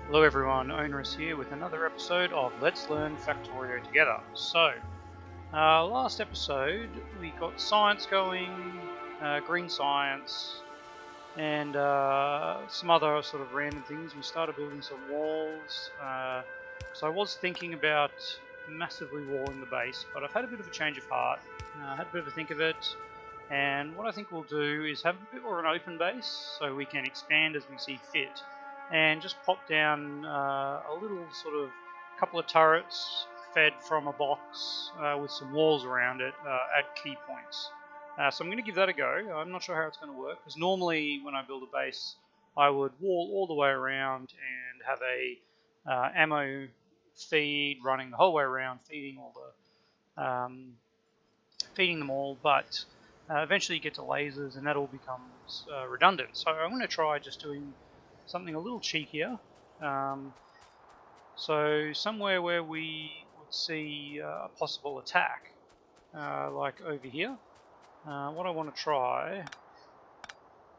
Hello everyone, Onerous here with another episode of Let's Learn Factorio together. So, last episode we got science going, green science, and some other sort of random things. We started building some walls, so I was thinking about massively walling the base, but I've had a bit of a change of heart. I had a bit of a think of it, and what I think we'll do is have a bit more of an open base so we can expand as we see fit, and just pop down a little sort of couple of turrets fed from a box with some walls around it at key points. So I'm going to give that a go. I'm not sure how it's going to work, because normally when I build a base I would wall all the way around and have a ammo feed running the whole way around, feeding them all, but eventually you get to lasers and that all becomes redundant. So I'm going to try just doing something a little cheekier. So somewhere where we would see a possible attack, like over here, what I want to try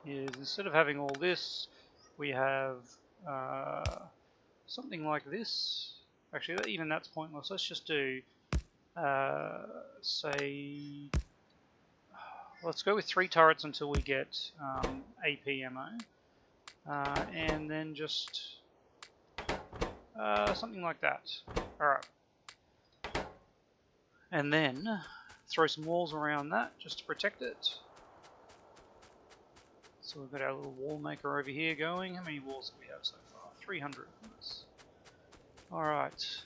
is, instead of having all this, we have something like this. Actually, even that's pointless. Let's just do, say, let's go with 3 turrets until we get AP ammo, and then just something like that. Alright. And then throw some walls around that just to protect it. So we've got our little wall maker over here going. How many walls do we have so far? 300. Nice. Alright,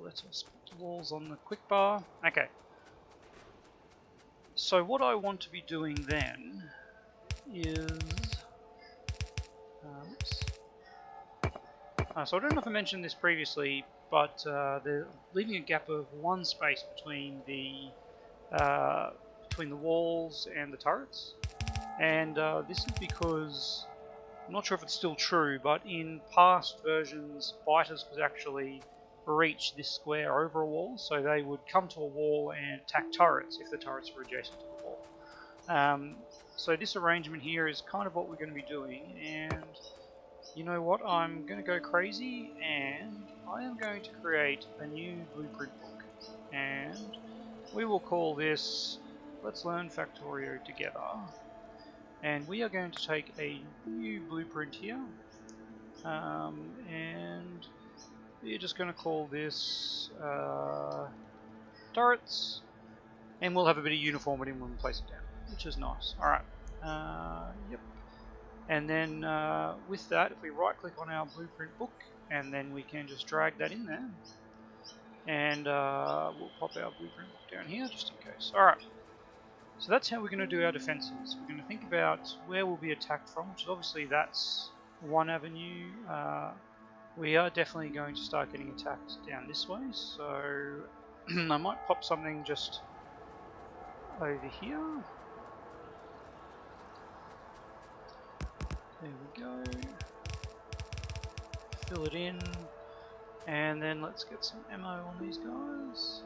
let's put the walls on the quick bar. Okay. So what I want to be doing then is... so I don't know if I mentioned this previously, but they're leaving a gap of 1 space between the walls and the turrets, and this is because, I'm not sure if it's still true, but in past versions fighters could actually reach this square over a wall, so they would come to a wall and attack turrets if the turrets were adjacent to the wall. So this arrangement here is kind of what we're going to be doing, and you know what, I'm going to go crazy and I am going to create a new blueprint book, and we will call this Let's Learn Factorio Together, and we are going to take a new blueprint here, and we're just going to call this turrets, and we'll have a bit of uniformity when we place it down, which is nice. Alright, yep. And then with that, if we right click on our blueprint book, and then we can just drag that in there, and we'll pop our blueprint book down here just in case. Alright, so that's how we're going to do our defenses. We're going to think about where we'll be attacked from, which is obviously that's one avenue. We are definitely going to start getting attacked down this way, so I might pop something just over here. There we go. Fill it in, and then let's get some ammo on these guys.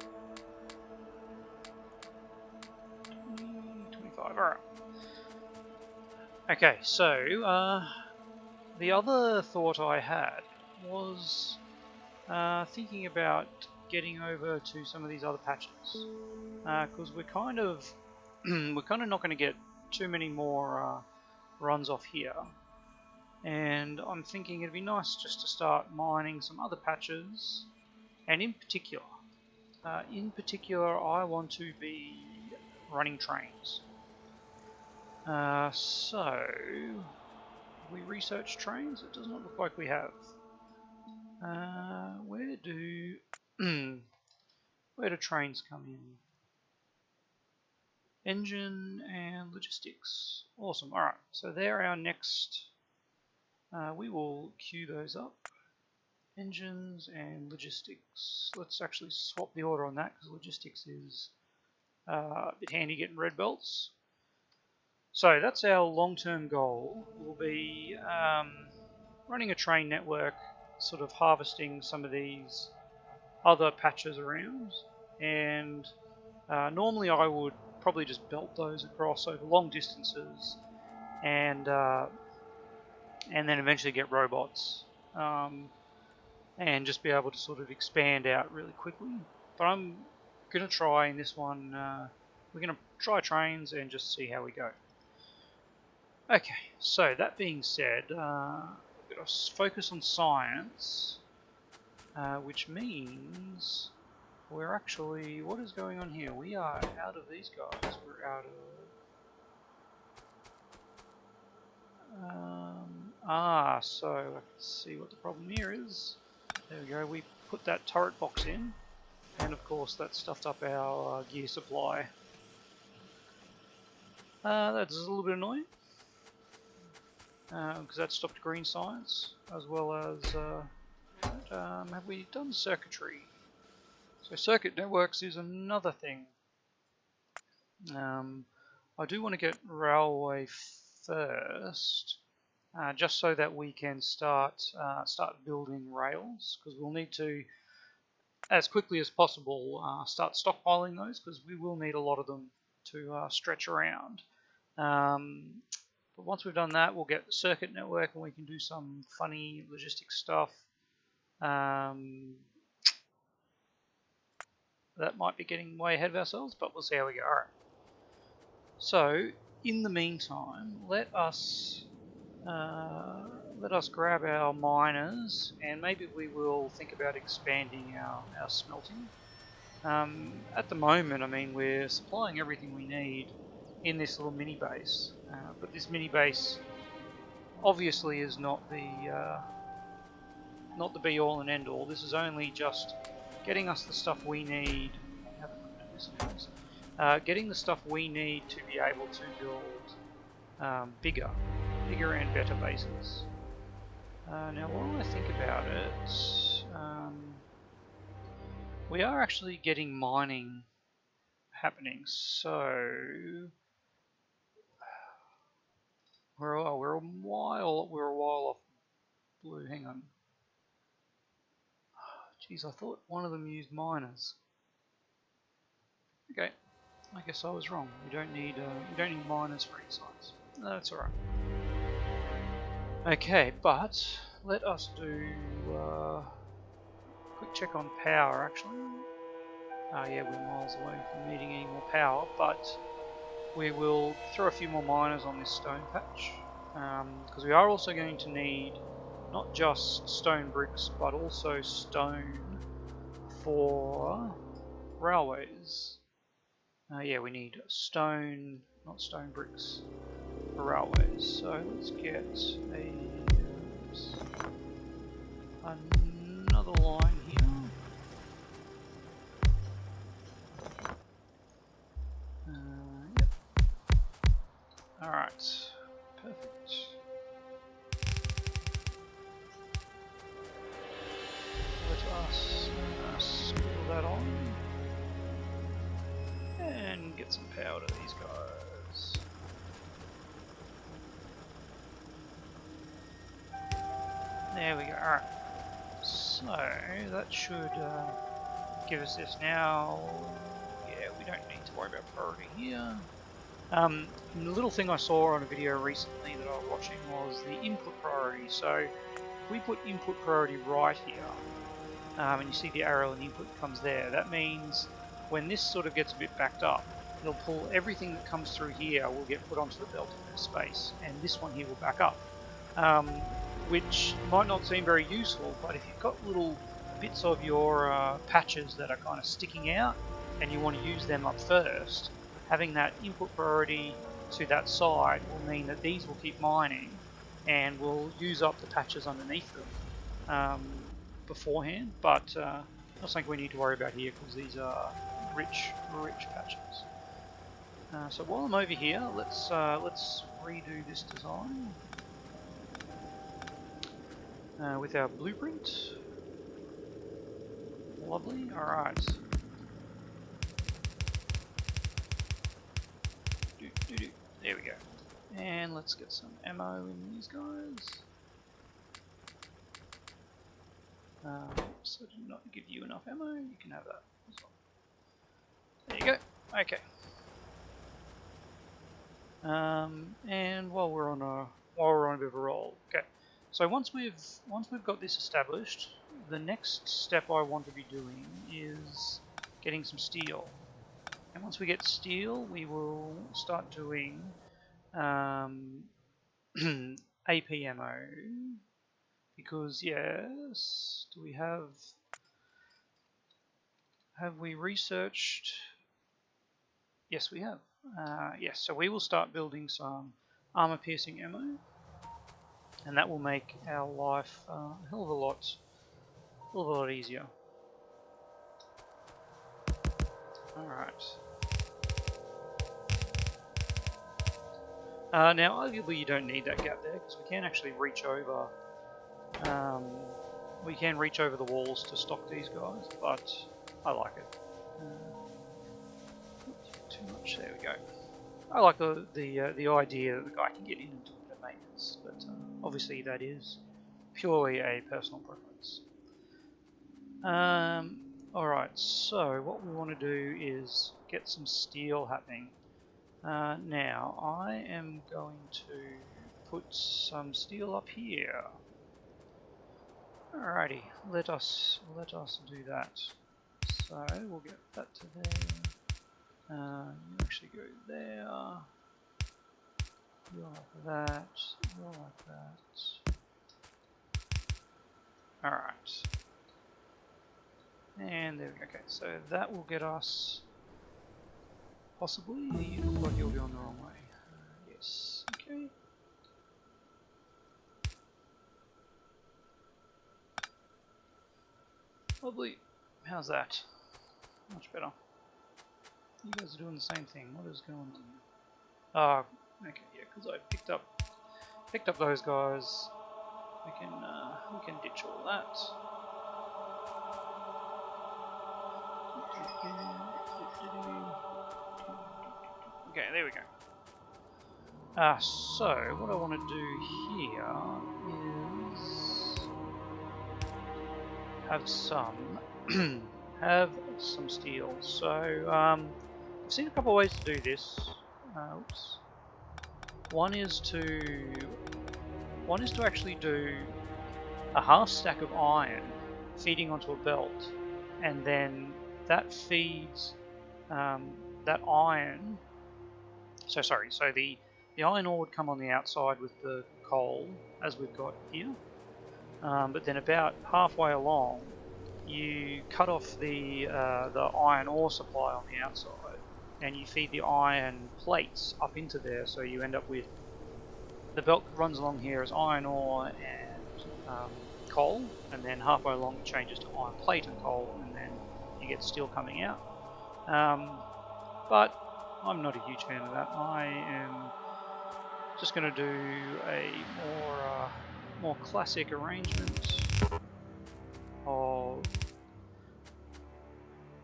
25, alright. Okay, so the other thought I had was thinking about getting over to some of these other patches, because we're kind of not going to get too many more runs off here. And I'm thinking it'd be nice just to start mining some other patches, and in particular I want to be running trains. So we research trains. It does not look like we have. Where do trains come in? Engine and logistics. Awesome. Alright, so they're our next. We will queue those up. Engines and logistics. Let's actually swap the order on that, because logistics is a bit handy getting red belts. So that's our long-term goal. We'll be running a train network, sort of harvesting some of these other patches around, and normally I would probably just belt those across over long distances, and then eventually get robots and just be able to sort of expand out really quickly. But I'm going to try in this one, we're going to try trains and just see how we go. Okay, so that being said, we're going to focus on science, which means we're actually, what is going on here? We are out of these guys, we're out of... so I can see what the problem here is. There we go, we put that turret box in, and of course that stuffed up our gear supply. That's a little bit annoying, because that stopped green science, as well as, have we done circuitry? So circuit networks is another thing. I do want to get railway first, just so that we can start building rails, because we'll need to, as quickly as possible, start stockpiling those, because we will need a lot of them to stretch around. But once we've done that, we'll get the circuit network and we can do some funny logistic stuff. That might be getting way ahead of ourselves, but we'll see how we go. Alright. So, in the meantime, let us grab our miners, and maybe we will think about expanding our smelting. At the moment, I mean, we're supplying everything we need in this little mini base, but this mini base obviously is not the be-all and end-all. This is only just getting us the stuff we need. Getting the stuff we need to be able to build bigger and better bases. Now, while I think about it, we are actually getting mining happening. So we're a while off blue. Hang on. Geez, I thought one of them used miners. Okay, I guess I was wrong. We don't need miners for insights. No, that's all right. Okay, but let us do a quick check on power. Actually, yeah, we're miles away from needing any more power, but we will throw a few more miners on this stone patch, because we are also going to need not just stone bricks, but also stone for railways. Yeah, we need stone, not stone bricks, for railways. So let's get another line here. Yep. Alright, perfect. Let us scribble that on and get some power to these guys. There we go. Alright, so that should give us this now. Yeah, we don't need to worry about priority here. The little thing I saw on a video recently that I was watching was the input priority. So if we put input priority right here, and you see the arrow and the input comes there, that means when this sort of gets a bit backed up, it'll pull everything that comes through here will get put onto the belt in this space, and this one here will back up. Which might not seem very useful, but if you've got little bits of your patches that are kind of sticking out and you want to use them up first, having that input priority to that side will mean that these will keep mining and will use up the patches underneath them beforehand, but not something we need to worry about here because these are rich patches. So while I'm over here, let's redo this design with our blueprint. Lovely. All right. There we go. And let's get some ammo in these guys. So I did not give you enough ammo. You can have that as well. There you go. Okay. And while we're on a bit of a roll, okay. So once we've got this established, the next step I want to be doing is getting some steel. And once we get steel, we will start doing APMO. Because yes, do we have we researched? Yes, we have. Yes, so we will start building some armor piercing ammo, and that will make our life a hell of a lot easier. Alright. Now, arguably you don't need that gap there, because we can actually reach over the walls to stop these guys, but I like it. Too much, there we go. I like the idea that the guy can get in and do a bit of maintenance, but obviously that is purely a personal preference. Alright, so what we want to do is get some steel happening. Now, I am going to put some steel up here. Alrighty, let us do that. So we'll get that to there. You actually go there. You're like that. You're like that. Alright. And there we go. Okay, so that will get us possibly. You look like you'll be on the wrong way. Yes. Okay. Lovely. How's that? Much better. You guys are doing the same thing. What is going on? Ah, okay, yeah, because I picked up those guys. We can ditch all that. Okay, there we go. So what I want to do here is have some steel. So I've seen a couple of ways to do this. Oops. One is to actually do a half stack of iron feeding onto a belt, and then that feeds that iron. So the iron ore would come on the outside with the coal, as we've got here. But then about halfway along, you cut off the iron ore supply on the outside, and you feed the iron plates up into there. So you end up with the belt that runs along here is iron ore and coal, and then halfway along it changes to iron plate and coal, and then you get steel coming out. But I'm not a huge fan of that. I am just going to do a more classic arrangement of.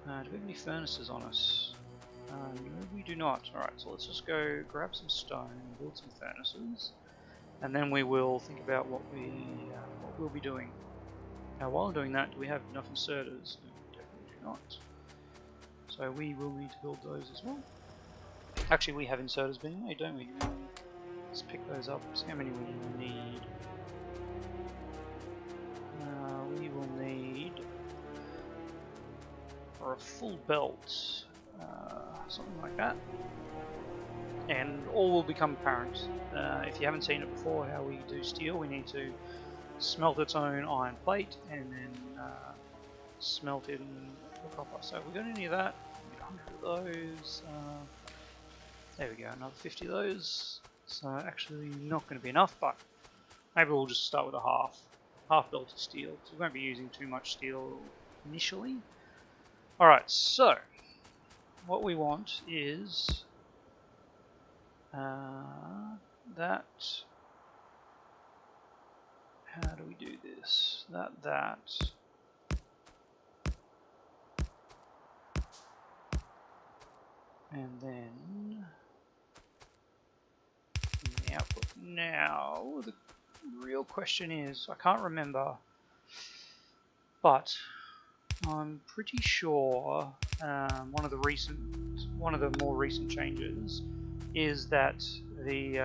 Do we have any furnaces on us? No, we do not. Alright, so let's just go grab some stone and build some furnaces, and then we will think about what we'll be doing. Now, while doing that, do we have enough inserters? No, we definitely do not. So we will need to build those as well. Actually, we have inserters being made, don't we? Let's pick those up. See how many we need. We will need, for a full belt, something like that. And all will become apparent. If you haven't seen it before, how we do steel, we need to smelt its own iron plate and then smelt in the copper. So if we got any of that, we get 100 of those. There we go, another 50 of those. So actually not going to be enough, but maybe we'll just start with a half belt of steel. So we won't be using too much steel initially. Alright, so what we want is that. How do we do this? That. And then the output. Now, the real question is, I can't remember, but I'm pretty sure one of the more recent changes is that the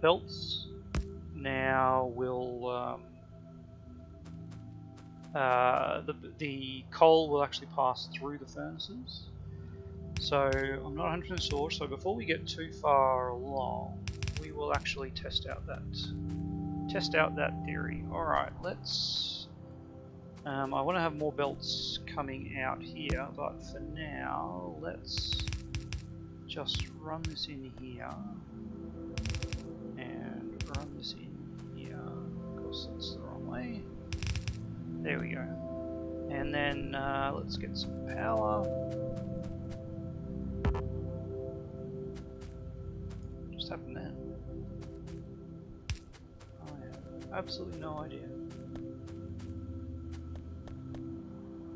belts now will the coal will actually pass through the furnaces. So I'm not 100% sure. So before we get too far along, we will actually test out that theory. All right, let's. I want to have more belts coming out here, but for now, let's just run this in here and run this in here. Of course, that's the wrong way. There we go. And then let's get some power. What just happened there? I have absolutely no idea.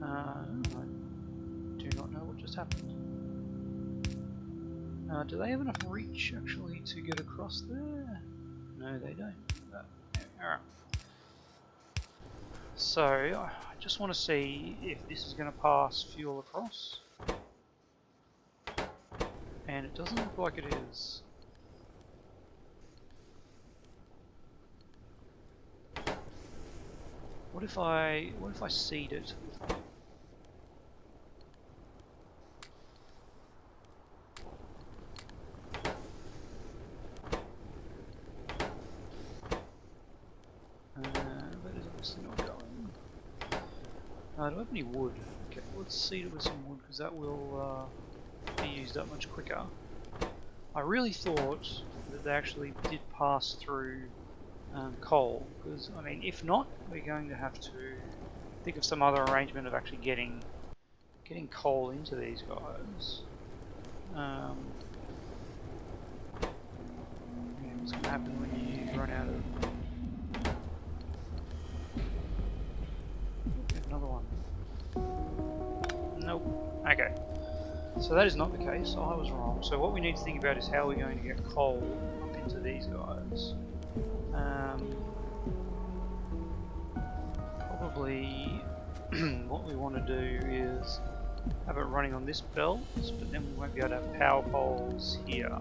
I do not know what just happened. Do they have enough reach actually to get across there? No, they don't. Alright. So, I just want to see if this is going to pass fuel across. And it doesn't look like it is. What if I seed it? That is obviously not going. Do I have any wood? Okay, let's seed it with some wood because that will be used up much quicker. I really thought that they actually did pass through coal, because I mean, if not, we're going to have to think of some other arrangement of actually getting coal into these guys. Yeah, what's going to happen when you run out of? Another one. Nope. Okay. So that is not the case. I was wrong. So what we need to think about is how we're going to get coal up into these guys. Probably what we want to do is have it running on this belt, but then we won't be able to have power poles here.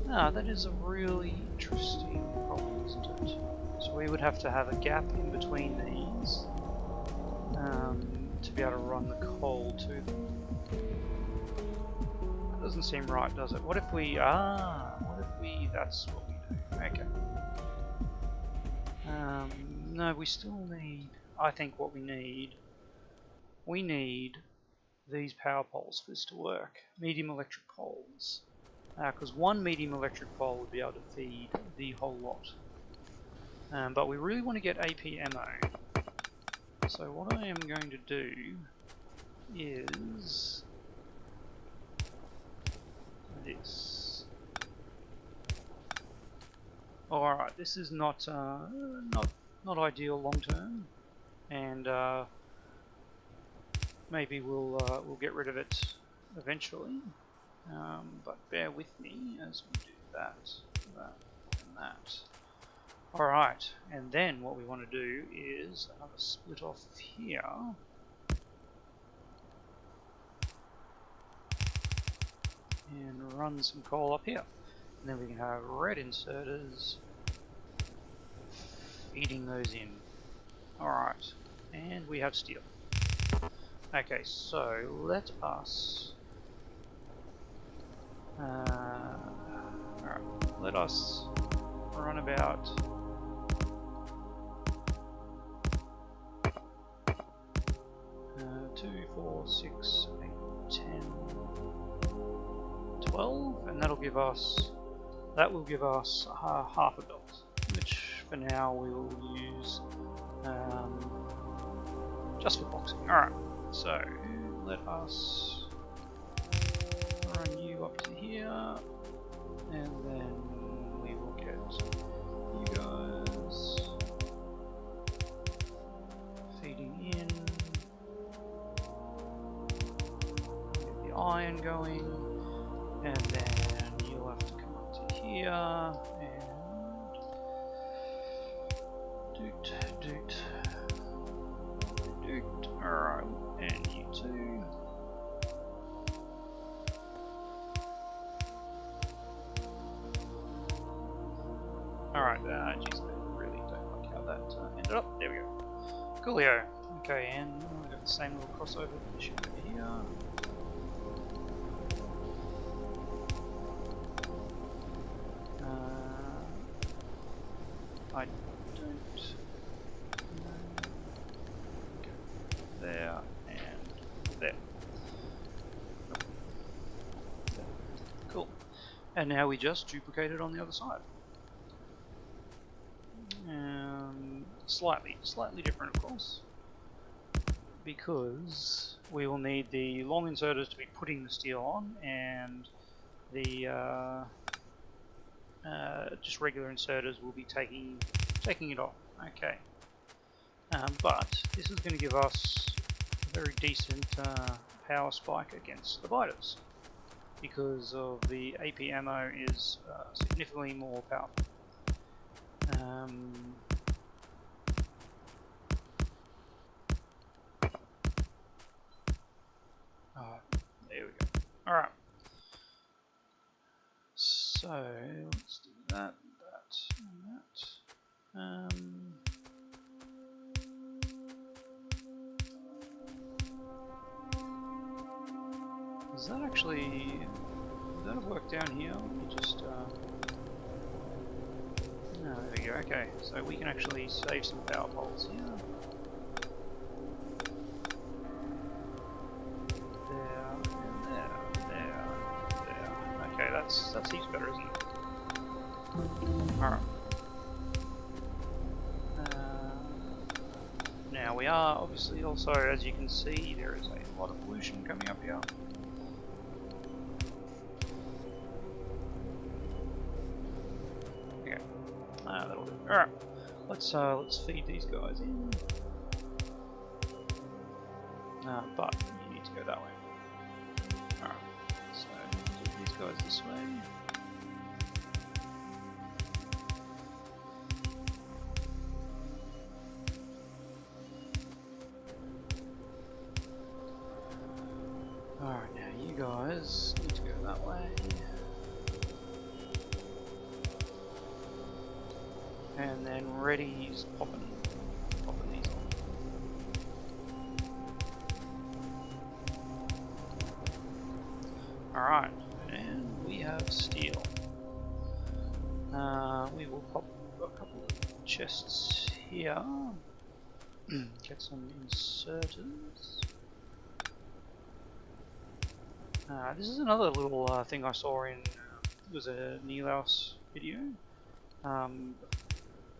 Ah, that is a really interesting problem, isn't it? So we would have to have a gap in between these to be able to run the coal to them. That doesn't seem right, does it? What if we, that's what we do, okay. No, we still need, I think what we need these power poles for this to work. Medium electric poles. Because one medium electric pole would be able to feed the whole lot. But we really want to get AP ammo. So what I am going to do is this. Alright, this is not ideal long term, and maybe we'll get rid of it eventually. But bear with me as we do that, and that. Alright, and then what we want to do is another split off here. And run some coal up here. And then we can have red inserters feeding those in. Alright, and we have steel. Okay, so let us let us run about 2, 4, 6, 8, 10, 12, and that will give us half a belt, which for now we will use just for boxing. Alright, so let us run you up to here, and then we will get you guys feeding in, get the iron going, and then you'll have to come up to here and doot. Alright, and you too. Alright, stand it up. There we go. Coolio. Okay, and we've got the same little crossover issue over here. I don't. Okay. There and there. Cool. And now we just duplicate it on the other side. Slightly different, of course, because we will need the long inserters to be putting the steel on, and the just regular inserters will be taking it off. Okay, but this is going to give us a very decent power spike against the biters, because of the AP ammo is significantly more powerful. There we go. Alright. So, let's do that, and that. Does that actually... Does that work down here? We just... No, there we go, okay. So we can actually save some power poles here. Okay, that's heaps better, isn't it? Alright. Now we are obviously also, as you can see, there is a lot of pollution coming up here. Okay. That'll do. Alright. Let's feed these guys in. But you need to go that way. Alright. So do these guys this way. Alright, now you guys need to go that way. And then Reddy's popping these on. Alright, and we have steel. We will pop a couple of chests here. Get some inserters. This is another little thing I saw in, it was a Nilaus video.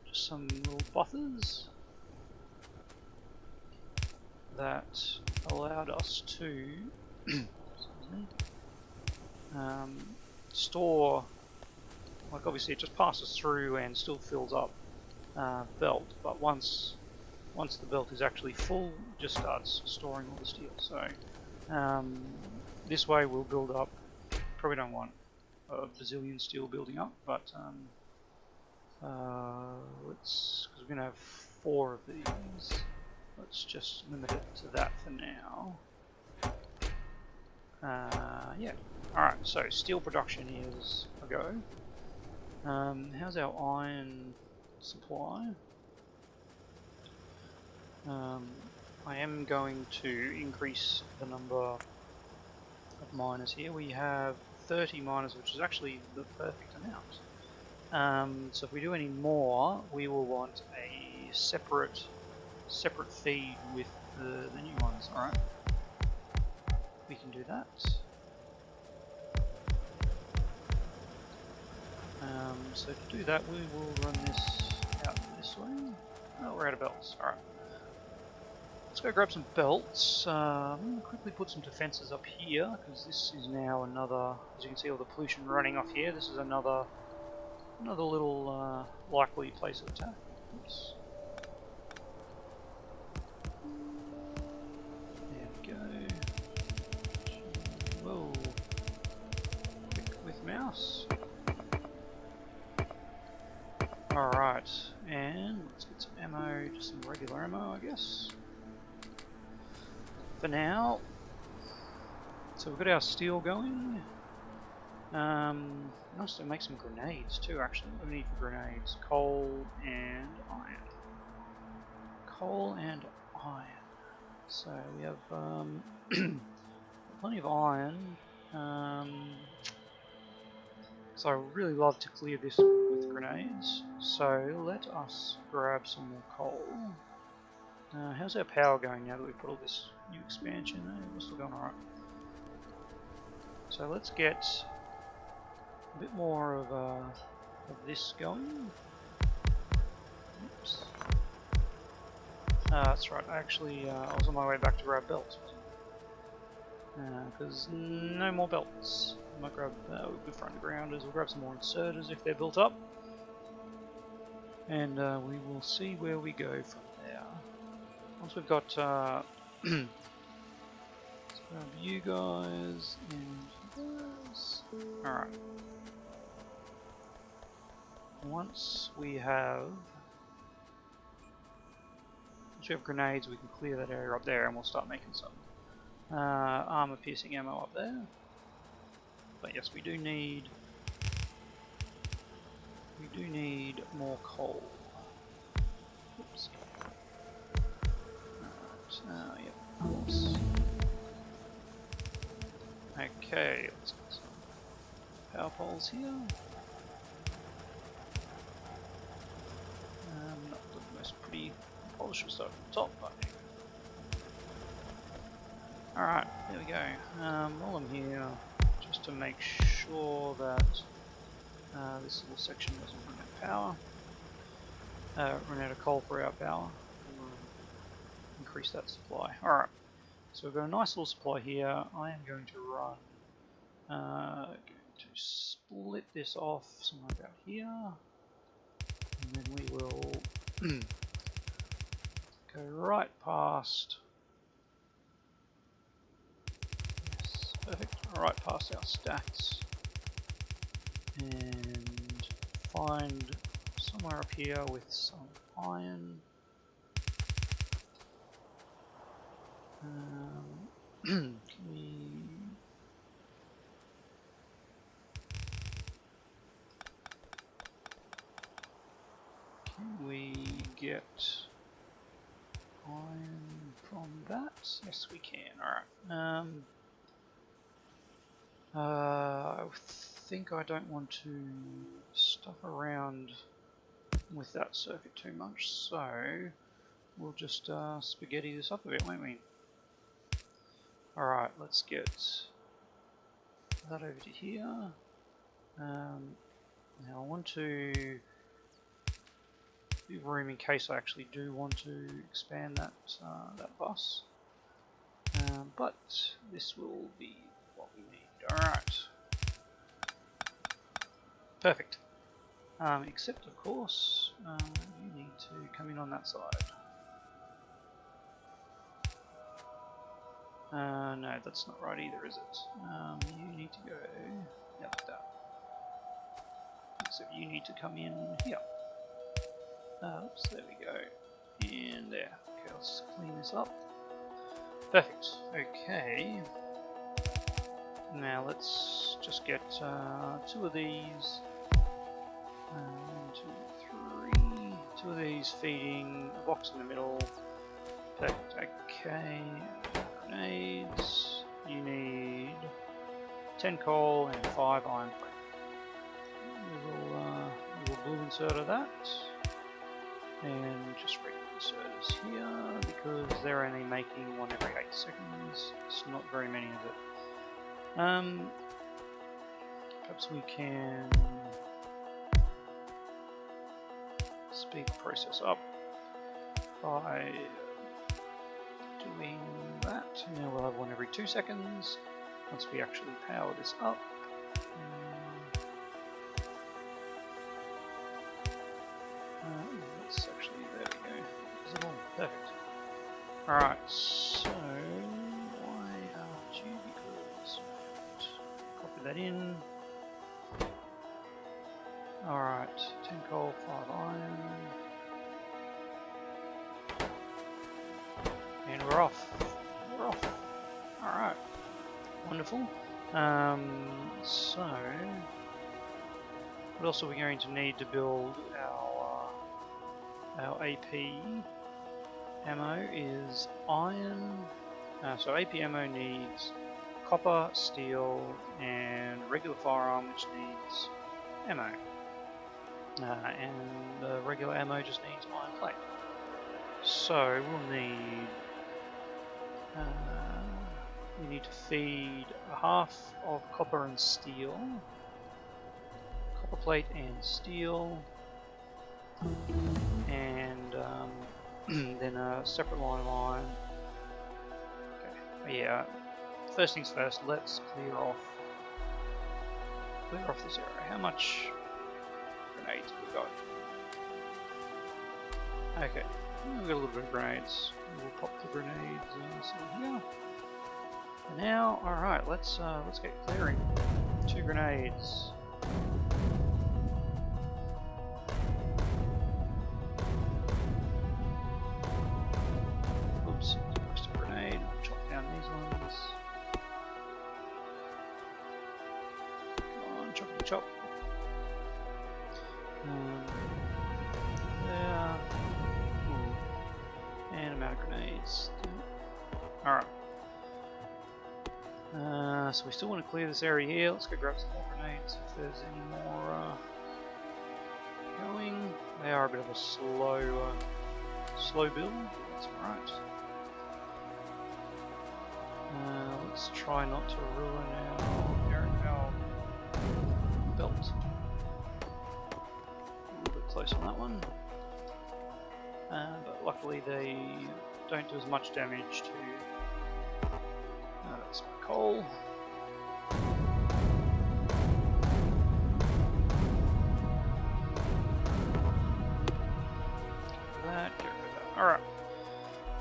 Just some little buffers that allowed us to store, like obviously it just passes through and still fills up belt, but once the belt is actually full, it just starts storing all the steel. So this way we'll build up, probably don't want a bazillion steel building up, but because we're going to have 4 of these, let's just limit it to that for now. Yeah, alright, so steel production is a go. How's our iron supply? I am going to increase the number of miners here. We have 30 miners, which is actually the perfect amount. So if we do any more, we will want a separate feed with the new ones. Alright, we can do that. So to do that, we will run this out this way. Oh, we're out of belts. Alright. Let's go grab some belts. I'm going to quickly put some defences up here, because this is now another, as you can see all the pollution running off here, this is another little likely place of attack. Oops. There we go. Whoa. Quick with mouse. Alright, and let's get some ammo, just some regular ammo I guess. For now. So we've got our steel going. Nice to make some grenades too actually. What do we need for grenades? Coal and iron. coal and iron. So we have plenty of iron. So I really love to clear this with grenades. So let us grab some more coal. How's our power going now that we've put all this new expansion? We're still going alright. So let's get a bit more of this going. Oops. That's right. Actually, I was on my way back to grab belts, because no more belts. I might grab the front grounders. We'll grab some more inserters if they're built up, and we will see where we go from there. Once we've got let's grab you guys and those. All right. Once we have grenades, we can clear that area up there, and we'll start making some armor-piercing ammo up there. But yes, we do need more coal. Oops. Alright, yep, of course. Okay, let's get some power poles here. Not the most pretty polish will start from the top, but alright, there we go. While I'm here, just to make sure that this little section doesn't run out of power, run out of coal for our power, increase that supply. Alright, so we've got a nice little supply here. I am going to run, going to split this off somewhere about here, and then we will go right past, yes, perfect, right past our stacks, and find somewhere up here with some iron. Can we get iron from that? Yes, we can. Alright. I think I don't want to stuff around with that circuit too much, so we'll just spaghetti this up a bit, won't we? Alright, let's get that over to here. Now I want to leave room in case I actually do want to expand that that bus. But this will be what we need. Alright. Perfect. Except of course, you need to come in on that side. No, that's not right either, is it? You need to go, yeah, like that. Except you need to come in here. Oops, there we go. And there. Okay, let's clean this up. Perfect. Okay. Now let's just get 2 of these. 1, 2, 3. 2 of these feeding a box in the middle. Perfect. Okay. Grenades. You need 10 coal and 5 iron plate. We will blue inserter that, and just regular inserters here because they're only making 1 every 8 seconds. It's not very many of it. Perhaps we can speed the process up by doing that. Now we'll have 1 every 2 seconds once we actually power this up. Let's actually, there we go. Visible, perfect. Alright, so why aren't you? Because copy that in. Alright, 10 coal, 5 iron. And we're off. We're off. Alright. Wonderful. So what else are we going to need to build our AP? ammo is iron. So AP ammo needs copper, steel, and regular firearm, which needs ammo. And regular ammo just needs iron plate. So we'll need we need to feed a half of copper and steel, copper plate and steel, and then a separate line of iron. Okay. Yeah. First things first. Let's clear off this area. How much grenades have we got? Okay. We've got a little bit of grenades. We'll pop the grenades here. And now, all right. Let's get clearing. 2 grenades. Oops, just a grenade. Chop down these ones. Come on, choppity chop. There. Ooh. And amount of grenades. Alright. So we still want to clear this area here. Let's go grab some more grenades if there's any more going. They are a bit of a slow build. That's alright. Let's try not to ruin our belt. A little bit close on that one. But luckily they don't do as much damage to... that's my coal. Get rid of that. Alright.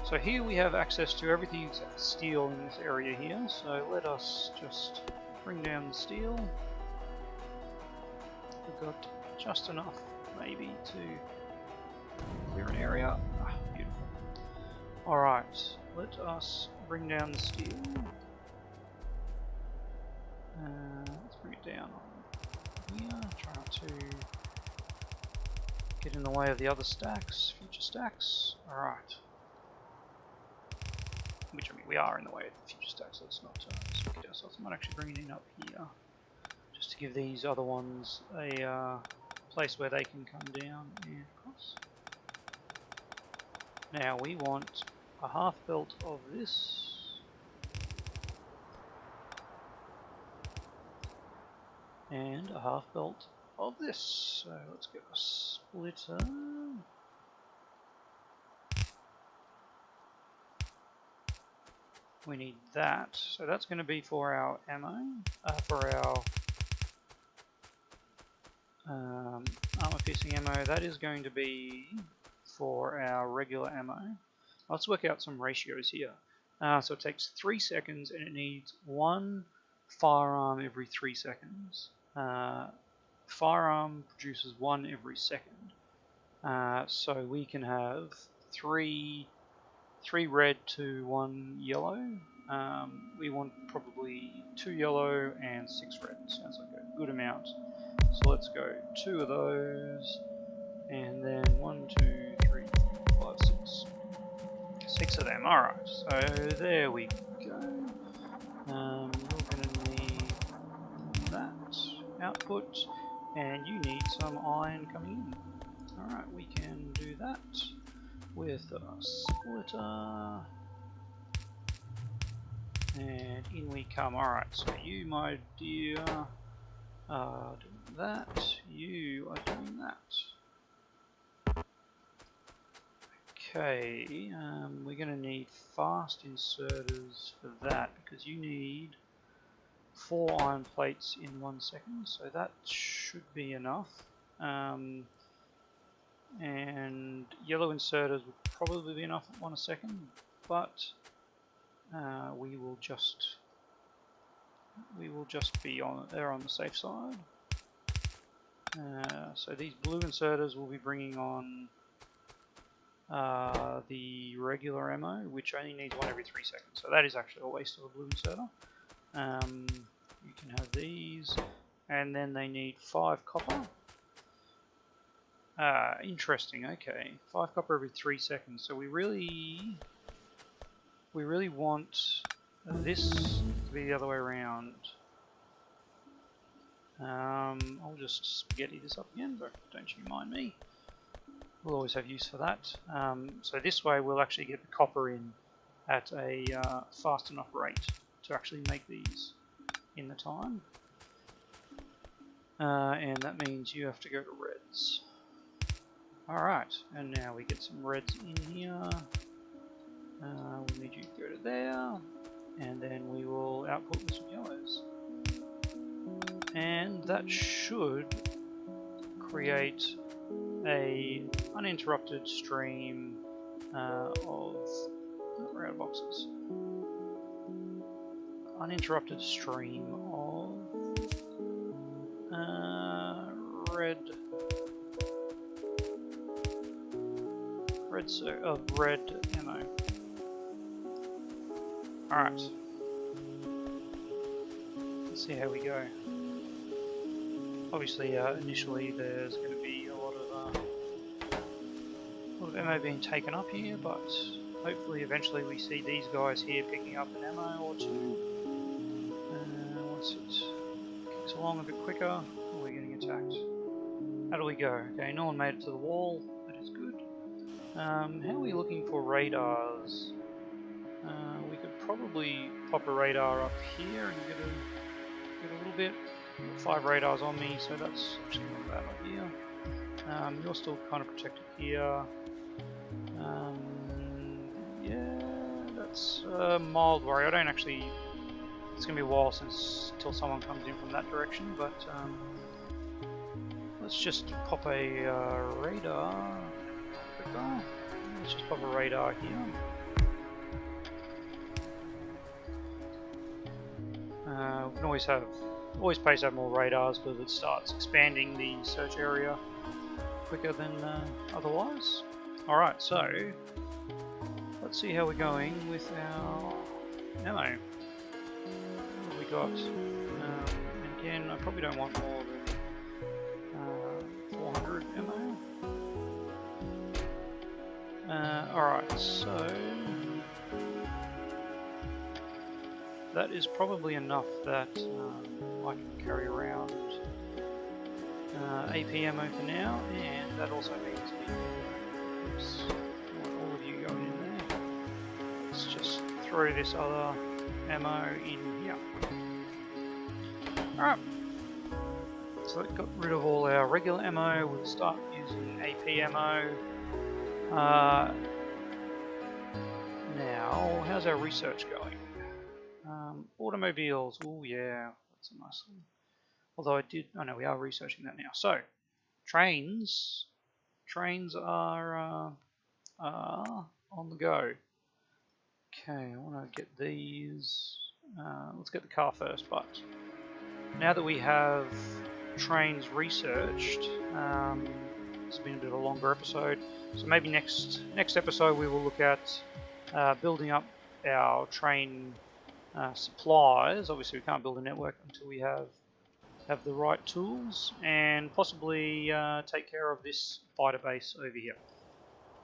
So here we have access to everything except steel in this area here. So let us just bring down the steel. We've got just enough maybe to clear an area. Ah, beautiful. Alright, let us bring down the steel. Let's bring it down on here. Try not to get in the way of the other stacks, future stacks. Alright. Which, I mean, we are in the way of the future stacks, so let's not get ourselves. I might actually bring it in up here, just to give these other ones a place where they can come down and across. Now we want a half belt of this, and a half belt of this. So let's get a splitter. We need that, so that's going to be for our ammo, for our armor piercing ammo. That is going to be for our regular ammo. Let's work out some ratios here. So it takes 3 seconds and it needs 1 firearm every 3 seconds. Firearm produces 1 every second. So we can have 3 red to 1 yellow. We want probably 2 yellow and 6 red. Sounds like a good amount. So let's go 2 of those, and then 1, 2, 3, 4, 5, 6. 6 of them. Alright, so there we go. You're going to need that output, and you need some iron coming in. Alright, we can do that with a splitter, and in we come. Alright, so you, my dear, are doing that, you are doing that. Okay, we're going to need fast inserters for that, because you need 4 iron plates in 1 second, so that should be enough. And yellow inserters would probably be enough at 1 second, but we will just be on the safe side. So these blue inserters will be bringing on the regular ammo, which only needs 1 every 3 seconds. So that is actually a waste of a blue inserter. You can have these, and then they need 5 copper. Interesting. Okay, 5 copper every 3 seconds. So we really want this to be the other way around. I'll just spaghetti this up again, but don't you mind me. We'll always have use for that. So this way we'll actually get the copper in at a fast enough rate to actually make these in the time. And that means you have to go to reds. Alright, and now we get some reds in here. We need you to go to there, and then we will output with some yellows. And that should create a uninterrupted stream of red boxes. Uninterrupted stream of red ammo. Alright. Let's see how we go. Obviously, initially there's going to be a lot of ammo being taken up here, but hopefully eventually we see these guys here picking up an ammo or two. Once it kicks along a bit quicker, we're getting attacked. How do we go? Okay, no one made it to the wall. That is good. How are we looking for radars? We could probably pop a radar up here and get a little bit. 5 radars on me, so that's actually not a bad idea. You're still kind of protected here. Yeah, that's a mild worry. I don't actually. It's going to be a while until someone comes in from that direction, but let's just pop a radar. Let's just pop a radar here. We can always pays to have more radars because it starts expanding the search area quicker than otherwise. Alright, so let's see how we're going with our ammo. What have we got? And again, I probably don't want more than 400 ammo. Alright, so that is probably enough that I can carry around AP ammo for now, and that also means all of you going in there. Let's just throw this other ammo in here. Alright, so that got rid of all our regular ammo. We'll start using AP ammo. Now, how's our research going? Automobiles, oh yeah, that's a nice one. Although no, we are researching that now. So, trains are on the go. Okay, I want to get these. Let's get the car first. But now that we have trains researched, it's been a bit of a longer episode. So maybe next episode we will look at building up our train supplies. Obviously, we can't build a network until we have the right tools, and possibly take care of this fighter base over here.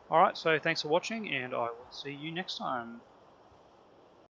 Alright, so thanks for watching, and I will see you next time.